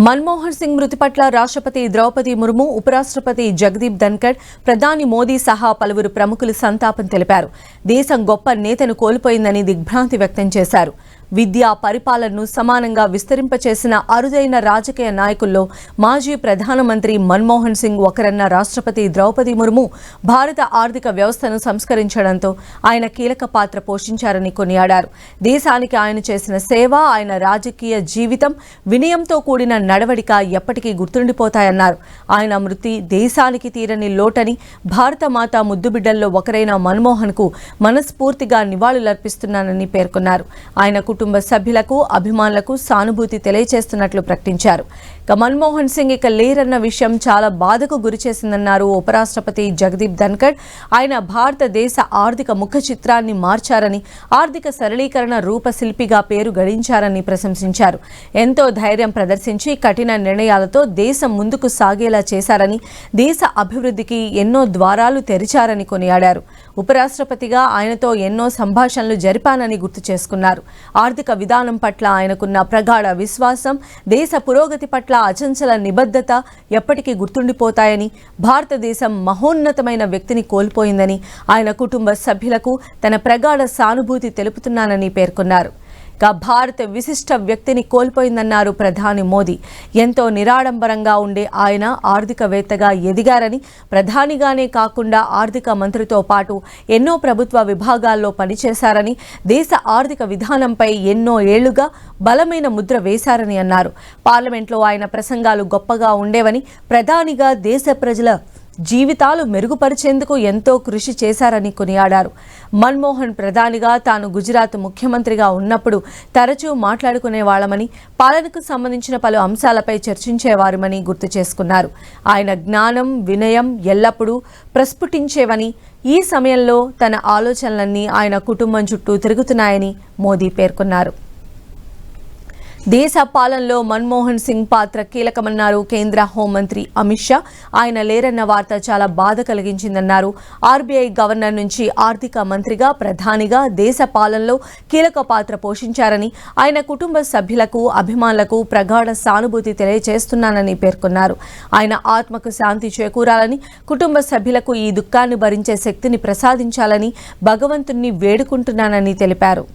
మన్మోహన్ సింగ్ మృతి పట్ల రాష్ట్రపతి ద్రౌపది ముర్ము, ఉపరాష్ట్రపతి జగదీప్ ధన్కర్, ప్రధాని మోదీ సహా పలువురు ప్రముఖులు సంతాపం తెలిపారు. దేశం గొప్ప నేతను కోల్పోయిందని దిగ్భ్రాంతి వ్యక్తం చేశారు. విద్యా పరిపాలనను సమానంగా విస్తరింపచేసిన అరుదైన రాజకీయ నాయకుల్లో మాజీ ప్రధానమంత్రి మన్మోహన్ సింగ్ ఒకరన్న రాష్ట్రపతి ద్రౌపది ముర్ము భారత ఆర్థిక వ్యవస్థను సంస్కరించడంతో ఆయన కీలక పాత్ర పోషించారని కొనియాడారు. దేశానికి ఆయన చేసిన సేవ, ఆయన రాజకీయ జీవితం, వినయంతో కూడిన నడవడిక ఎప్పటికీ గుర్తుండిపోతాయన్నారు. ఆయన మృతి దేశానికి తీరని లోటని, భారత మాత ముద్దుబిడ్డల్లో ఒకరైన మన్మోహన్కు మనస్ఫూర్తిగా నివాళులర్పిస్తున్నానని పేర్కొన్నారు. ఆయన కుటుంబ సభ్యులకు, అభిమానులకు సానుభూతి తెలియజేస్తున్నట్లు ప్రకటించారు. మన్మోహన్ సింగ్ ఇక లేరన్న విషయం చాలా బాధకు గురిచేసిందన్నారు ఉపరాష్ట్రపతి జగదీప్ ధన్కర్. ఆయన భారతదేశ ఆర్థిక ముఖ చిత్రాన్ని మార్చారని, ఆర్థిక సరళీకరణ రూపశిల్పిగా పేరు గడించారని ప్రశంసించారు. ఎంతో ధైర్యం ప్రదర్శించి కఠిన నిర్ణయాలతో దేశం ముందుకు సాగేలా చేశారని, దేశ అభివృద్ధికి ఎన్నో ద్వారాలు తెరిచారని కొనియాడారు. ఉపరాష్ట్రపతిగా ఆయనతో ఎన్నో సంభాషణలు జరిపానని గుర్తు చేసుకున్నారు. ఆర్థిక విధానం పట్ల ఆయనకున్న ప్రగాఢ విశ్వాసం, దేశ పురోగతి పట్ల అచంచల నిబద్ధత ఎప్పటికీ గుర్తుండిపోతాయని, భారతదేశం మహోన్నతమైన వ్యక్తిని కోల్పోయిందని ఆయన కుటుంబ సభ్యులకు తన ప్రగాఢ సానుభూతి తెలుపుతున్నానని పేర్కొన్నారు. భారత విశిష్ట వ్యక్తిని కోల్పోయిందన్నారు ప్రధాని మోదీ. ఎంతో నిరాడంబరంగా ఉండే ఆయన ఆర్థికవేత్తగా ఎదిగారని, ప్రధానిగానే కాకుండా ఆర్థిక మంత్రితో పాటు ఎన్నో ప్రభుత్వ విభాగాల్లో పనిచేశారని, దేశ ఆర్థిక విధానంపై ఎన్నో ఏళ్లుగా బలమైన ముద్ర వేశారని అన్నారు. పార్లమెంట్లో ఆయన ప్రసంగాలు గొప్పగా ఉండేవని, ప్రధానిగా దేశ ప్రజల జీవితాలు మెరుగుపరిచేందుకు ఎంతో కృషి చేశారని కొనియాడారు. మన్మోహన్ ప్రధానిగా, తాను గుజరాత్ ముఖ్యమంత్రిగా ఉన్నప్పుడు తరచూ మాట్లాడుకునేవాళ్లమని, పాలనకు సంబంధించిన పలు అంశాలపై చర్చించేవారమని గుర్తు చేసుకున్నారు. ఆయన జ్ఞానం, వినయం ఎల్లప్పుడూ ప్రస్ఫుటించేవని, ఈ సమయంలో తన ఆలోచనలన్నీ ఆయన కుటుంబం చుట్టూ తిరుగుతున్నాయని మోదీ పేర్కొన్నారు. దేశ పాలనలో మన్మోహన్ సింగ్ పాత్ర కీలకమన్నారు కేంద్ర హోంమంత్రి అమిత్ షా. ఆయన లేరన్న వార్త చాలా బాధ కలిగించిందన్నారు. ఆర్బీఐ గవర్నర్ నుంచి ఆర్థిక మంత్రిగా, ప్రధానిగా దేశ పాలనలో కీలక పాత్ర పోషించారని, ఆయన కుటుంబ సభ్యులకు, అభిమానులకు ప్రగాఢ సానుభూతి తెలియజేస్తున్నానని పేర్కొన్నారు. ఆయన ఆత్మకు శాంతి చేకూరాలని, కుటుంబ సభ్యులకు ఈ దుఃఖాన్ని భరించే శక్తిని ప్రసాదించాలని భగవంతుణ్ణి వేడుకుంటున్నానని తెలిపారు.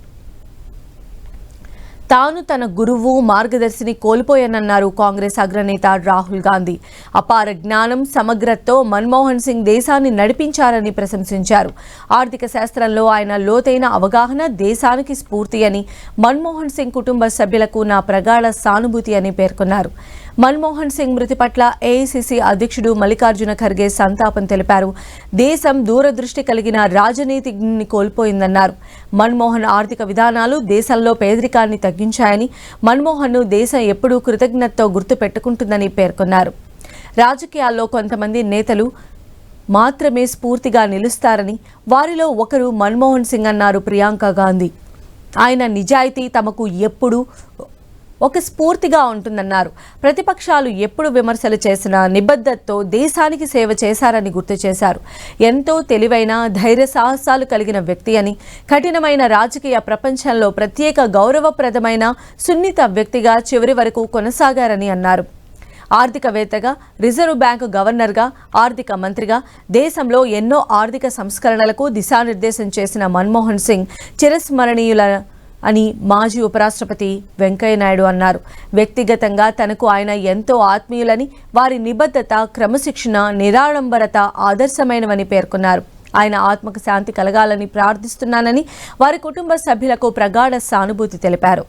తాను తన గురువు, మార్గదర్శిని కోల్పోయానన్నారు కాంగ్రెస్ అగ్రనేత రాహుల్ గాంధీ. అపార జ్ఞానం, సమగ్రతతో మన్మోహన్ సింగ్ దేశాన్ని నడిపించారని ప్రశంసించారు. ఆర్థిక శాస్త్రంలో ఆయన లోతైన అవగాహన దేశానికి స్ఫూర్తి అని, మన్మోహన్ సింగ్ కుటుంబ సభ్యులకు నా ప్రగాఢ సానుభూతి అని పేర్కొన్నారు. మన్మోహన్ సింగ్ మృతి పట్ల ఏఐసీసీ అధ్యక్షుడు మల్లికార్జున ఖర్గే సంతాపం తెలిపారు. దేశం దూరదృష్టి కలిగిన రాజనీతిజ్ఞుని కోల్పోయిందన్నారు. మన్మోహన్ ఆర్థిక విధానాలు దేశంలో పేదరికాన్ని తగ్గించాయని, మన్మోహన్ను దేశం ఎప్పుడూ కృతజ్ఞతతో గుర్తు పెట్టుకుంటుందని పేర్కొన్నారు. రాజకీయాల్లో కొంతమంది నేతలు మాత్రమే స్ఫూర్తిగా నిలుస్తారని, వారిలో ఒకరు మన్మోహన్ సింగ్ అన్నారు ప్రియాంక గాంధీ. ఆయన నిజాయితీ తమకు ఎప్పుడూ ఒక స్ఫూర్తిగా ఉంటుందన్నారు. ప్రతిపక్షాలు ఎప్పుడు విమర్శలు చేసినా నిబద్ధతతో దేశానికి సేవ చేశారని గుర్తు చేశారు. ఎంతో తెలివైన, ధైర్య సాహసాలు కలిగిన వ్యక్తి అని, కఠినమైన రాజకీయ ప్రపంచంలో ప్రత్యేక గౌరవప్రదమైన, సున్నిత వ్యక్తిగా చివరి వరకు కొనసాగారని అన్నారు. ఆర్థికవేత్తగా, రిజర్వ్ బ్యాంకు గవర్నర్గా, ఆర్థిక మంత్రిగా దేశంలో ఎన్నో ఆర్థిక సంస్కరణలకు దిశానిర్దేశం చేసిన మన్మోహన్ సింగ్ చిరస్మరణీయుల అని మాజీ ఉపరాష్ట్రపతి వెంకయ్యనాయుడు అన్నారు. వ్యక్తిగతంగా తనకు ఆయన ఎంతో ఆత్మీయులని, వారి నిబద్ధత, క్రమశిక్షణ, నిరాడంబరత ఆదర్శమైనవని పేర్కొన్నారు. ఆయన ఆత్మకు శాంతి కలగాలని ప్రార్థిస్తున్నానని, వారి కుటుంబ సభ్యులకు ప్రగాఢ సానుభూతి తెలిపారు.